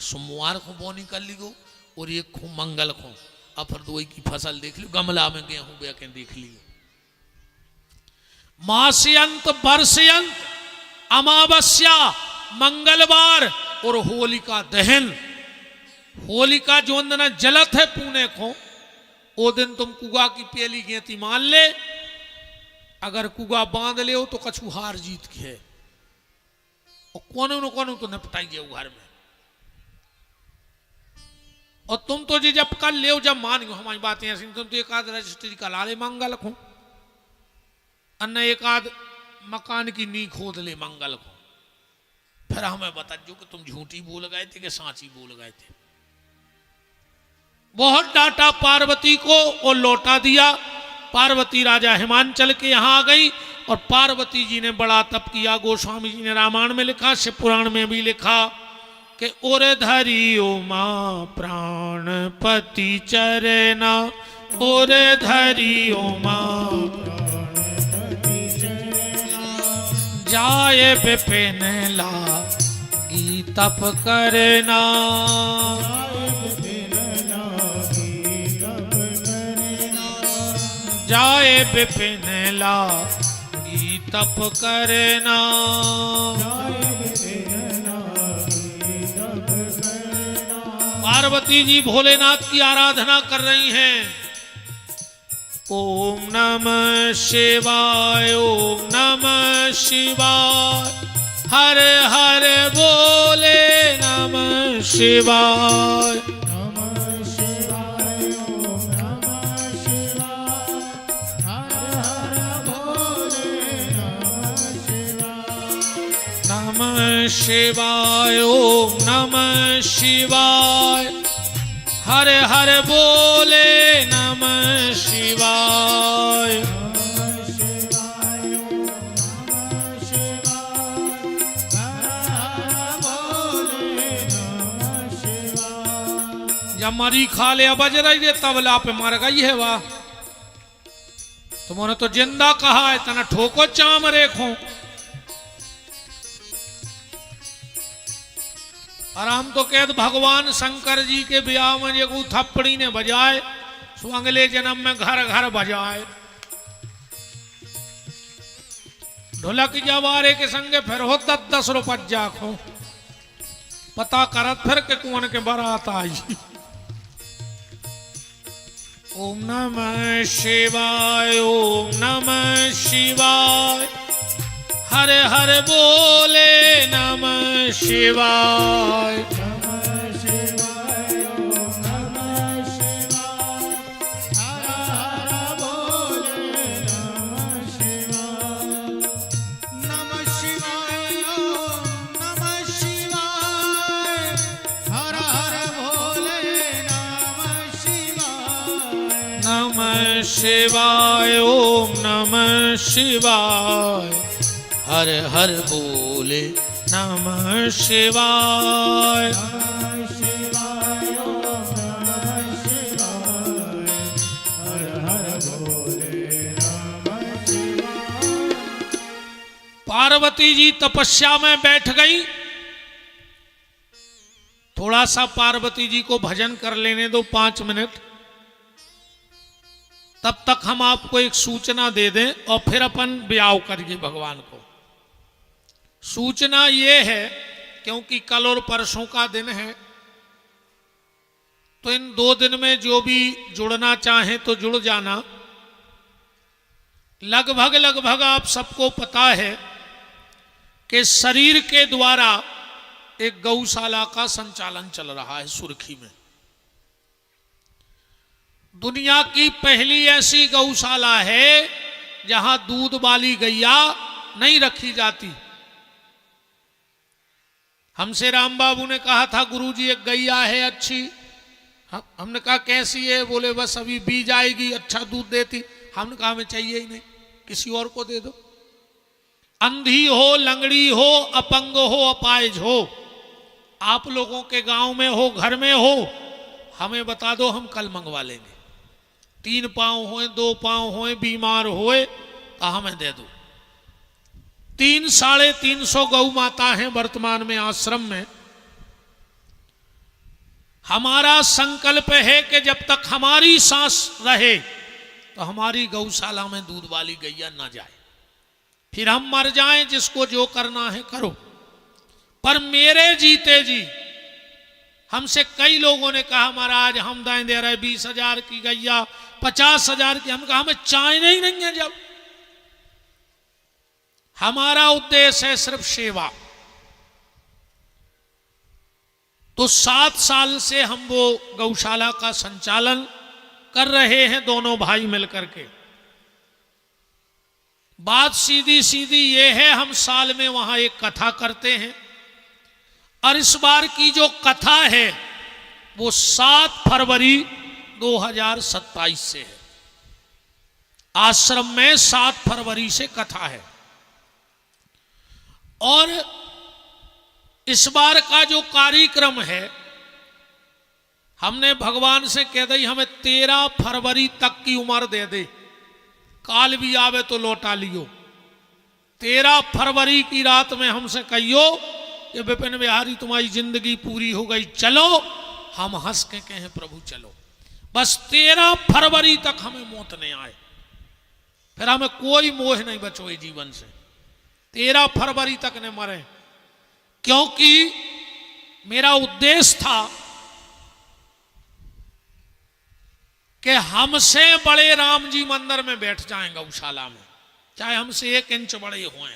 सोमवार को बोनी कर लियो और एक को मंगल को, अब फिर 2 की फसल देख लियो। गमला में गेहूं बेके देख लियो। मास्यंत वर्षयंत अमावस्या मंगलवार और होलिका दहन। होलिका जो अंदर जलत है पुणे को, ओ दिन तुम कुआ की पेली गेती मान ले, अगर कुआ बांध ले हो तो कछु हार जीत के है, और कोने न कोने तो निपटाइए घर में। और तुम तो जी जब कल ले जब मानियो हमारी बातें ऐसी, तुम तो एक आध रजिस्ट्री का ला ले मंगल को, अन्य एक आध मकान की नी खोद ले मंगल को, फिर हमें बता जो कि तुम झूठी बोल गए थे कि साची बोल गए थे। बहुत डांटा पार्वती को और लौटा दिया। पार्वती राजा हिमांचल के यहां आ गई और पार्वती जी ने बड़ा तप किया। गोस्वामी जी ने रामायण में लिखा, शिव पुराण में भी लिखा कि ओरे धरी ओ मां प्राणपति चरना, ओरे धरी ओ मां जाए विपिन लागी तप करना, जाए विपिन लागी तप करना। पार्वती जी भोलेनाथ की आराधना कर रही हैं। ओम नमः शिवाय, ओम नमः शिवाय, हर हर बोले नमः शिवाय, नमः शिवाय, ओम नमः शिवाय, हर हर बोले नमः शिवाय, नमः शिवाय, ओम नमः शिवाय, हर हर बोले नमः शिवाय, नमः शिवाय, नमः शिवाय, हर हर बोले नमः शिवाय। जब मरी खा ले बज रही है तबला पे मर गई है वाह, तुमने तो जिंदा कहा है, तना ठोको चाम रेखो। और हम तो कहते भगवान शंकर जी के ब्याह में ये थप्पड़ी ने बजाए, सो अगले जन्म में घर घर बजाए। ढोलक जवारे के संगे फिर हो 10-10 रुपया खो, पता करत फिर के कौन के बारात आई। ओम नमः शिवाय, ओम नमः शिवाय, हर हर बोले नमः शिवाय, नमः शिवाय, ओम नमः शिवाय, हर हर बोले नमः शिवाय, नमः शिवाय, ओम नमः शिवाय, हर हर बोले नमः शिवाय, नमः शिवाय, ओम नमः शिवाय, हर हर बोले नमः शिवाय, नमः शिवाय, ओम नमः शिवाय, हर हर बोले नमः शिवाय। पार्वती जी तपस्या में बैठ गई। थोड़ा सा पार्वती जी को भजन कर लेने दो 5 मिनट, तब तक हम आपको एक सूचना दे दें और फिर अपन ब्याह करिए भगवान को। सूचना ये है क्योंकि कल और परसों का दिन है, तो इन 2 दिन में जो भी जुड़ना चाहे तो जुड़ जाना। लगभग लगभग आप सबको पता है कि शरीर के द्वारा एक गौशाला का संचालन चल रहा है सुर्खी में। दुनिया की पहली ऐसी गौशाला है जहां दूध वाली गैया नहीं रखी जाती। हमसे राम बाबू ने कहा था गुरुजी एक गैया है अच्छी, हमने कहा कैसी है, बोले बस अभी बीज आएगी, अच्छा दूध देती। हमने कहा हमें चाहिए ही नहीं, किसी और को दे दो। अंधी हो, लंगड़ी हो, अपंग हो, अपाहिज हो, आप लोगों के गांव में हो, घर में हो, हमें बता दो, हम कल मंगवा लेंगे। 3 पांव होए, 2 पांव होए, बीमार होए तो हमें दे दो। 300-350 गौ माता हैं वर्तमान में आश्रम में। हमारा संकल्प है कि जब तक हमारी सांस रहे तो हमारी गौशाला में दूध वाली गैया ना जाए, फिर हम मर जाएं, जिसको जो करना है करो। पर मेरे जीते जी हमसे कई लोगों ने कहा महाराज हम दाएं दे रहे 20,000 की गैया, 50,000 की। हम कहा हमें चाय नहीं है, जब हमारा उद्देश्य है सिर्फ सेवा। तो 7 साल से हम वो गौशाला का संचालन कर रहे हैं, दोनों भाई मिलकर के। बात सीधी सीधी ये है, हम साल में वहां एक कथा करते हैं, और इस बार की जो कथा है वो 7 फरवरी 2027 से है। आश्रम में 7 फरवरी से कथा है। और इस बार का जो कार्यक्रम है, हमने भगवान से कह दी हमें 13 फरवरी तक की उम्र दे दे, काल भी आवे तो लौटा लियो। 13 फरवरी की रात में हमसे कहियो कि विपिन बिहारी तुम्हारी जिंदगी पूरी हो गई, चलो। हम हंस के कहें प्रभु चलो। बस 13 फरवरी तक हमें मौत नहीं आए, फिर हमें कोई मोह नहीं बचो जीवन से। 13 फरवरी तक ने मरे, क्योंकि मेरा उद्देश्य था कि हमसे बड़े राम जी मंदिर में बैठ जाएं गौशाला में, चाहे हमसे 1 इंच बड़े हों।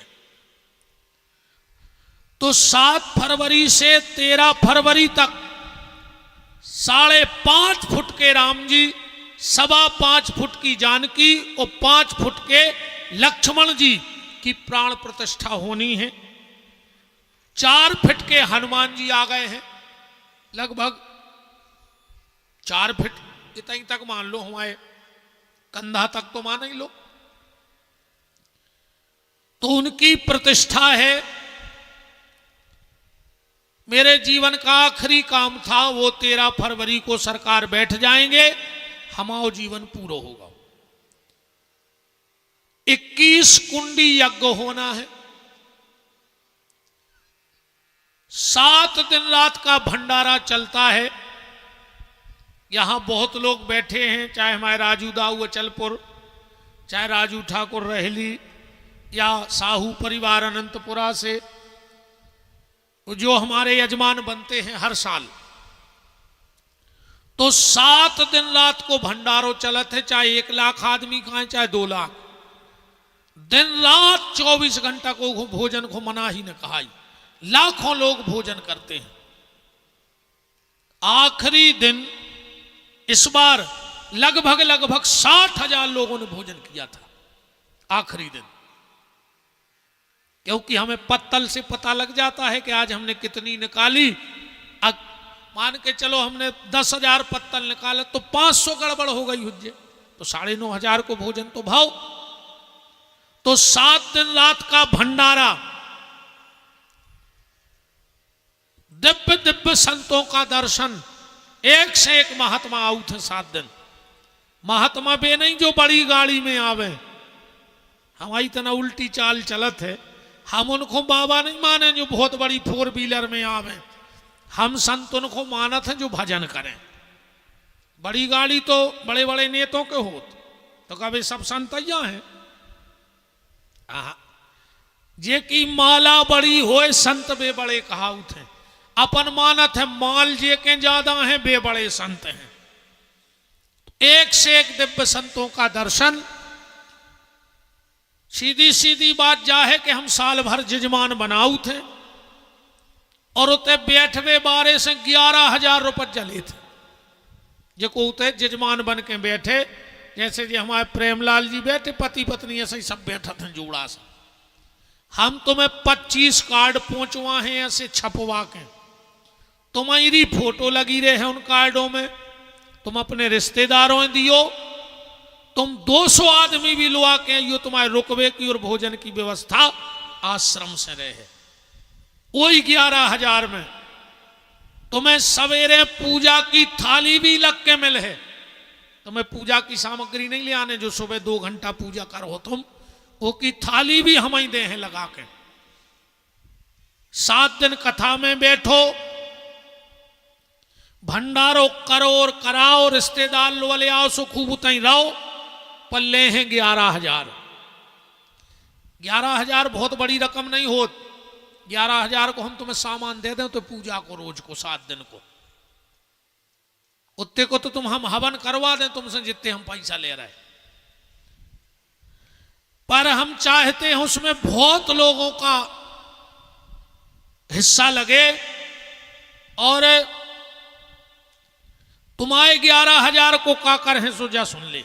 तो 7 फरवरी से 13 फरवरी तक 5.5 फुट के राम जी, 5.25 फुट की जानकी और 5 फुट के लक्ष्मण जी की प्राण प्रतिष्ठा होनी है। 4 फीट के हनुमान जी आ गए हैं, लगभग 4 फीट इतनी तक मान लो, हमारे कंधा तक तो मान ही लो। तो उनकी प्रतिष्ठा है। मेरे जीवन का आखिरी काम था, वो 13 फरवरी को सरकार बैठ जाएंगे, हमारा जीवन पूरा होगा। 21 कुंडी यज्ञ होना है। 7 दिन रात का भंडारा चलता है। यहां बहुत लोग बैठे हैं, चाहे हमारे राजू दाऊ अचलपुर, चाहे राजू ठाकुर रहली, या साहू परिवार अनंतपुरा से, जो हमारे यजमान बनते हैं हर साल। तो 7 दिन रात को भंडारो चलत है, चाहे 1 लाख आदमी खाएं चाहे 2 लाख, दिन रात 24 घंटा को भोजन को मना ही न कहा। लाखों लोग भोजन करते हैं। आखिरी दिन इस बार लगभग 60,000 लोगों ने भोजन किया था आखिरी दिन, क्योंकि हमें पत्तल से पता लग जाता है कि आज हमने कितनी निकाली। मान के चलो हमने 10,000 पत्तल निकाले तो 500 गड़बड़ हो गई हुज्जे, तो 9,500 को भोजन तो भाव। तो 7 दिन रात का भंडारा, दिव्य दिव्य संतों का दर्शन, एक से एक महात्मा आउट है 7 दिन। महात्मा बे नहीं जो बड़ी गाड़ी में आवे, हमारी तना उल्टी चाल चलत है। हम उनको बाबा नहीं माने जो बहुत बड़ी 4 व्हीलर में आवे, हम संत उनको मानत हैं जो भजन करें। बड़ी गाड़ी तो बड़े बड़े नेतों के होत, तो कभी सब संत हैं। जे की माला बड़ी होए संत बे बड़े कहावत हैं। अपन मानत है माल जे के ज्यादा हैं बे बड़े संत हैं। एक से एक दिव्य संतों का दर्शन। सीधी सीधी बात जा है कि हम साल भर जजमान बनाऊ थे, और उते बैठवे बारे से 11,000 रुपये जले थे। जो को उते जजमान बन के बैठे, जैसे जी हमारे प्रेमलाल जी बैठे, पति पत्नी ऐसे ही सब बैठा थे जोड़ा सा। हम तुम्हें 25 कार्ड पहुंचवा हैं ऐसे छपवा के, तुम्हारी फोटो लगी रहे हैं उन कार्डों में, तुम अपने रिश्तेदारों में दियो। तुम 200 आदमी भी लुआ के यो तुम्हारे रुकवे की और भोजन की व्यवस्था आश्रम से रहे। वही 11,000 में तुम्हें सवेरे पूजा की थाली भी लग के मिले है। तुम्हें पूजा की सामग्री नहीं ले आने, जो सुबह 2 घंटा पूजा करो तुम, वो की थाली भी हम ही दे हैं लगा के। 7 दिन कथा में बैठो, भंडारो करो और कराओ, रिश्तेदार वाले आओ, सो खूब उतई रहो। पल्ले हैं 11,000। 11,000 बहुत बड़ी रकम नहीं होती। 11,000 को हम तुम्हें सामान दे दें तो पूजा को रोज को 7 दिन को। उतने को तो तुम हम हवन करवा दें तुमसे जितने हम पैसा ले रहे, पर हम चाहते हैं उसमें बहुत लोगों का हिस्सा लगे और तुम्हारे 11,000 को का कर है सो जा सुन ले।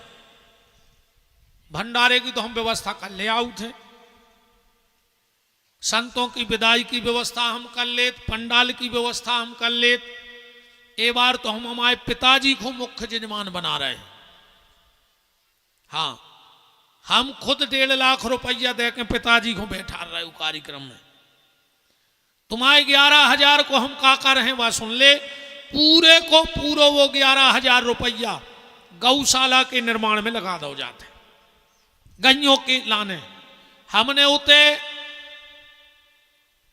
भंडारे की तो हम व्यवस्था कर ले आउ थे, संतों की विदाई की व्यवस्था हम कर लेत, पंडाल की व्यवस्था हम कर लेत। एक बार तो हम हमारे पिताजी को मुख्य यजमान बना रहे हैं। हाँ, हम खुद 1.5 लाख रुपया दे के पिताजी को बैठा रहे हो कार्यक्रम में। तुम्हारे 11,000 को हम का कर हैं वह सुन ले। पूरे को पूरा वो 11,000 रुपया गौशाला के निर्माण में लगा दो जाते, गैयों के लाने। हमने उते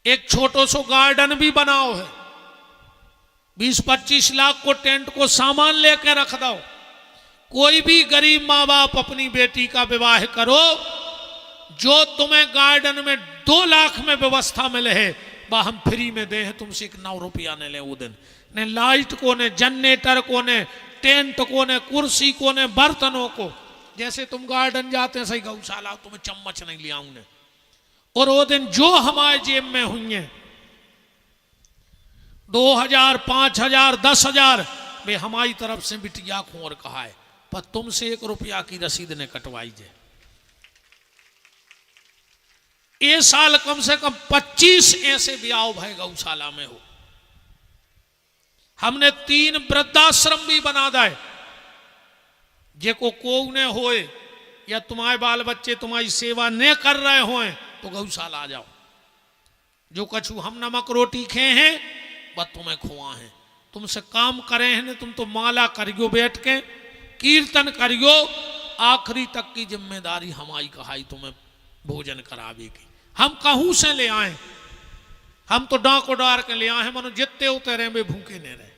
एक छोटो सो गार्डन भी बनाओ है, 20-25 लाख को टेंट को सामान लेके रख दो। कोई भी गरीब माँ बाप अपनी बेटी का विवाह करो, जो तुम्हें गार्डन में 2 लाख में व्यवस्था मिले है वह हम फ्री में दे, तुमसे 1 9 रुपया ने ले। वो दिन ने लाइट को, ने जनरेटर को, ने टेंट को, ने कुर्सी को, ने बर्तनों को। जैसे तुम गार्डन जाते हैं सही गौशाला, तुम्हें चम्मच नहीं ले आऊंगे। और वो दिन जो हमारे जेब में हुई है 2,000, 5,000, 10,000 वे हमारी तरफ से बिटिया को और कहा है, पर तुमसे 1 रुपया की रसीद ने कटवाई जे। ये साल कम से कम 25 ऐसे ब्याह भाई गौशाला में हो। हमने 3 वृद्धाश्रम भी बना दाए, जेको को ने होए या तुम्हारे बाल बच्चे तुम्हारी सेवा न कर रहे होए तो गौशाला आ जाओ। जो कछु हम नमक रोटी खे हैं वह तुम्हें खुआ है, तुमसे काम करे हैं, तुम तो माला करियो, बैठ के कीर्तन करियो। आखिरी तक की जिम्मेदारी हमारी कहाई तुम्हें भोजन करावे की। हम कहूं से ले आए, हम तो डांको डार के ले आए हैं, मनो जितने उतरे वे भूखे नहीं रहे।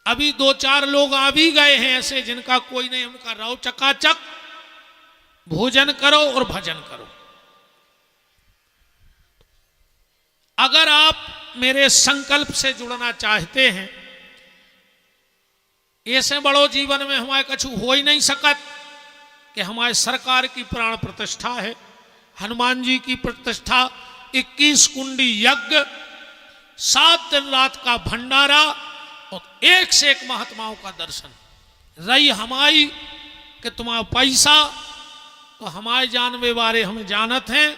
अभी 2-4 लोग आ भी गए हैं ऐसे जिनका कोई नहीं, उनका रहो चकाचक, भोजन करो और भजन करो। अगर आप मेरे संकल्प से जुड़ना चाहते हैं, ऐसे बड़ो जीवन में हमारे कछु हो ही नहीं सकत कि हमारे सरकार की प्राण प्रतिष्ठा है, हनुमान जी की प्रतिष्ठा, 21 कुंडी यज्ञ, 7 दिन रात का भंडारा और एक से एक महात्माओं का दर्शन। रही हमारी कि तुम्हारा पैसा तो हमारे जानवे बारे हमें जानत हैं।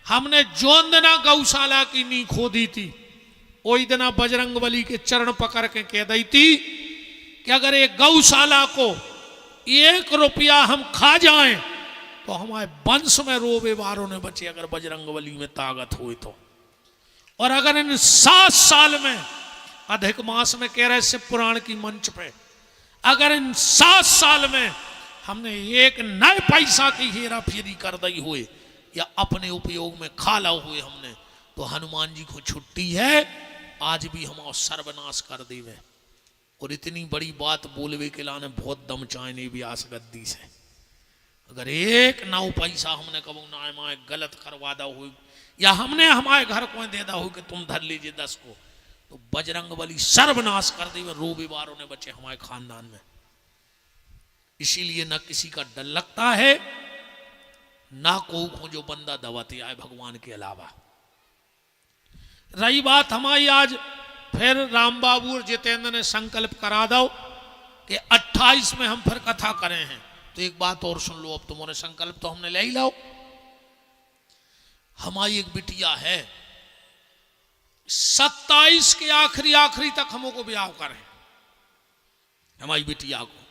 हमने जोन दिना गौशाला की नी खोदी थी, वही दिना बजरंगबली के चरण पकड़ के कह दी थी कि अगर एक गौशाला को 1 रुपया हम खा जाएं तो हमारे वंश में रोबे वारों ने बचे, अगर बजरंगबली में ताकत हुई तो। और अगर इन 7 साल में, अधिक मास में कह रहे शिव पुराण की मंच पे, अगर इन 7 साल में हमने 1 नए पैसा की हेरा फेरी कर दी हुए या अपने उपयोग में खाला हुए हमने, तो हनुमान जी को छुट्टी है, आज भी हम सर्वनाश कर देवे। और इतनी बड़ी बात बोलवे के लाने बहुत दम चाहने भी आस गद्दी से। अगर 1 9 पैसा हमने कबू ना माए गलत करवा दा हो या हमने हमारे घर को दे दा हो कि तुम धर लीजिए 10 को, तो बजरंगबली सर्वनाश कर देवे, रोबे वारों ने बचे हमारे खानदान में। इसीलिए न किसी का डर लगता है, ना को जो बंदा दवाते आए भगवान के अलावा। रही बात हमारी, आज फिर राम बाबू और जितेंद्र ने संकल्प करा दो कि 28 में हम फिर कथा करें हैं। तो एक बात और सुन लो, अब तुम्हारे संकल्प तो हमने ले ही लाओ। हमारी एक बिटिया है, 27 के आखिरी तक हमको ब्याह करें हमारी बिटिया को।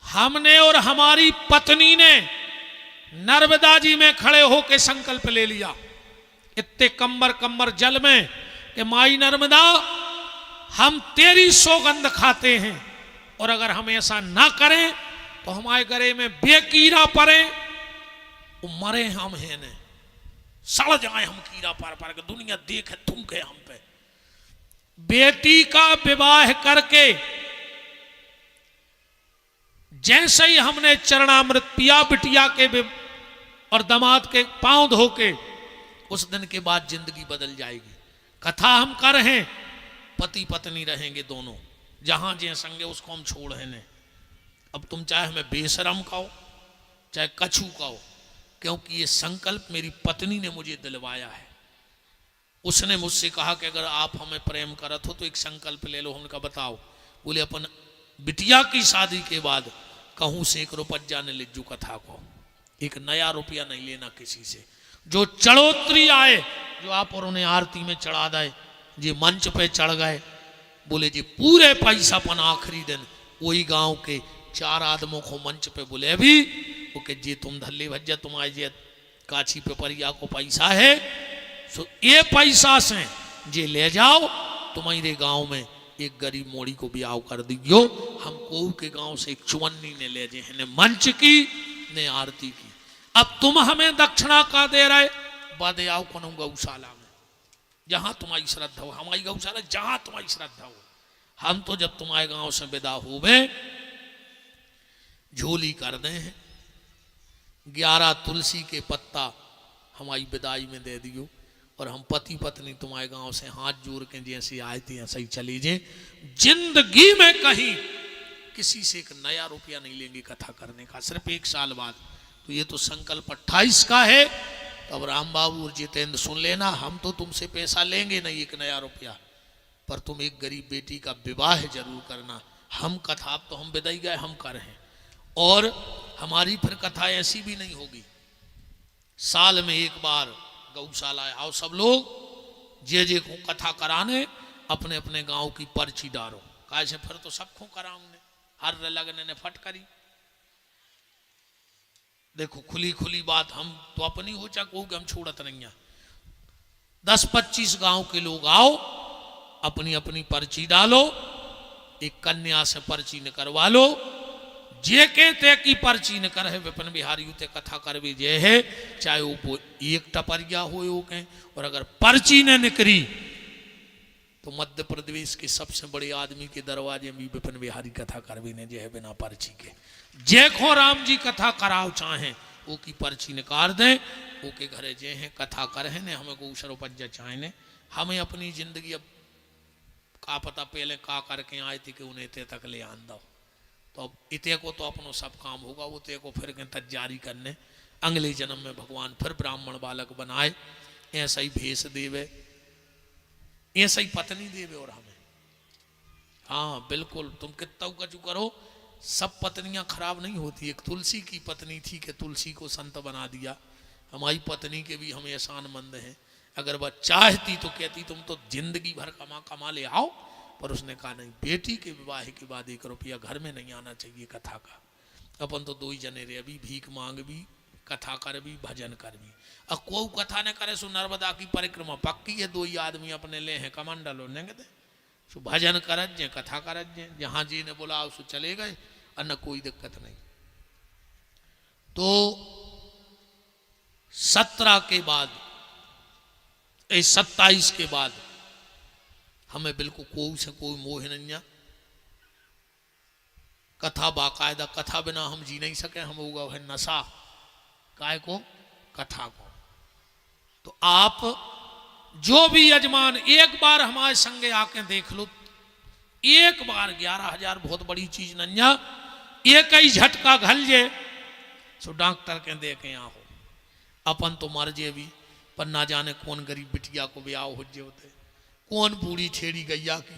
हमने और हमारी पत्नी ने नर्मदा जी में खड़े होकर संकल्प ले लिया, इतने कम्बर जल में, कि माई नर्मदा हम तेरी सौगंध खाते हैं, और अगर हम ऐसा ना करें तो हमारे गले में बेकीरा पड़े, वो मरे हम हैं ने, सड़ जाए हम कीड़ा पर के, दुनिया देखे थूके हम पे। बेटी का विवाह करके जैसे ही हमने चरणामृत पिया बिटिया के और दामाद के पांव धो के, उस दिन के बाद जिंदगी बदल जाएगी। कथा हम कर हैं, पति पत्नी रहेंगे दोनों, जहां जे संगे उसको हम छोड़ है ने। अब तुम चाहे हमें बेशरम कहो चाहे कछू कहो, क्योंकि ये संकल्प मेरी पत्नी ने मुझे दिलवाया है। उसने मुझसे कहा कि अगर आप हमें प्रेम करत हो तो एक संकल्प ले लो। हमने कहा बताओ। बोले अपन बिटिया की शादी के बाद कहूं से 1 रुपया ने लिज्जू कथा को, 1 नया रुपया नहीं लेना किसी से। जो चढ़ोतरी आए जो आप और उन्हें आरती में चढ़ा दे, जे मंच पे चढ़ गए, बोले जी पूरे पैसा पन आखिरी दिन वही गांव के 4 आदमों को मंच पे बोले अभी वो के जी तुम धल्ले भज्जा तुम्हारे जे काछी पे परिया को पैसा है, सो ये पैसा से जे ले जाओ तुम्हारे गांव में एक गरीब मोड़ी को ब्याह कर दियो। हम कोऊ के गांव से एक चुवन्नी ने ले जे ने मंच की ने आरती की। अब तुम हमें दक्षिणा का दे रहे, बादे आओ को गौशाला में, जहां तुम्हारी श्रद्धा हो। हमारी गौशाला जहां तुम्हारी श्रद्धा हो। हम तो जब तुम्हारे गांव से विदा हुए झोली कर दे हैं, 11 तुलसी के पत्ता हमारी विदाई में दे दियो, और हम पति पत्नी तुम्हारे गांव से हाथ जोड़ के जैसे आए थे ऐसे ही चली जाए। जिंदगी में कहीं किसी से 1 नया रुपया नहीं लेंगे कथा करने का, सिर्फ 1 साल बाद। तो ये तो संकल्प 28 का है। तो अब राम बाबू और जितेंद्र सुन लेना, हम तो तुमसे पैसा लेंगे नहीं 1 नया रुपया, पर तुम एक गरीब बेटी का विवाह जरूर करना। हम कथा तो हम विदाई गए हम कर हैं, और हमारी फिर कथा ऐसी भी नहीं होगी। साल में 1 बार गौशाला आओ सब लोग, जे को कथा कराने अपने अपने गांव की पर्ची डालो। कैसे फिर तो सबको कराऊंगे, हर लगने ने फट करी। देखो खुली खुली बात, हम तो अपनी हो चाहे हम छोड़त नहीं है। 10-25 गांव के लोग आओ, अपनी अपनी पर्ची डालो, एक कन्या से पर्ची न करवा लो। जे के ते की पर्ची न करे विपिन बिहारी उते कथा करवे जे है, चाहे वो 1 टपरिया हो के। और अगर पर्ची न निकली तो मध्य प्रदेश के सबसे बड़े आदमी के दरवाजे में विपिन बिहारी कथा करवे ने जे है बिना पर्ची के। जे को राम जी कथा कराओ चाहे वो की पर्ची निकाल दें, वो के घरे जे है कथा करे ने, हमें को ऊसर उपज्जा चाहे ने। हमें अपनी जिंदगी अब का पता पहले का करके आए थे कि उन्हें ते तक ले आन दो। तो अब इते को तो अपनो सब काम होगा, वो ते को फिर तैयारी करने। अगले जन्म में भगवान फिर ब्राह्मण बालक बनाए, ऐसा ही भेष देवे, ऐसा ही पत्नी देवे। और हमें हाँ बिल्कुल, तुम कितना कचू करो, सब पत्नियां खराब नहीं होती। एक तुलसी की पत्नी थी कि तुलसी को संत बना दिया। हमारी पत्नी के भी हम एहसानमंद हैं। अगर वह चाहती तो कहती तुम तो जिंदगी भर कमा ले आओ, पर उसने कहा नहीं, बेटी के विवाह के बाद 1 रुपया घर में नहीं आना चाहिए कथा का। अपन तो 2 ही जने रे, अभी भीख मांग भी, कथा कर भी, भजन कर भी। अब कोई कथा न करे सो नर्मदा की परिक्रमा पक्की है, 2 ही आदमी अपने ले हैं कमंडल होने के, सो भजन करत जे कथा करत जे, जहां जी ने बोला उसको चले गए, और न कोई दिक्कत नहीं। तो 17 के बाद 27 के बाद हमें बिल्कुल कोई से कोई मोह नहीं। कथा बाकायदा, कथा बिना हम जी नहीं सके। हम होगा है नशा काय को, कथा को। तो आप जो भी यजमान एक बार हमारे संगे आके देख लो, एक बार 11,000 बहुत बड़ी चीज नहीं, एक ही झटका घल जे सो डॉक्टर के देखे आओ। अपन तो मर जे भी, पर ना जाने कौन गरीब बिटिया को ब्याह हो जे होते, कौन बूढ़ी छेड़ी गैया की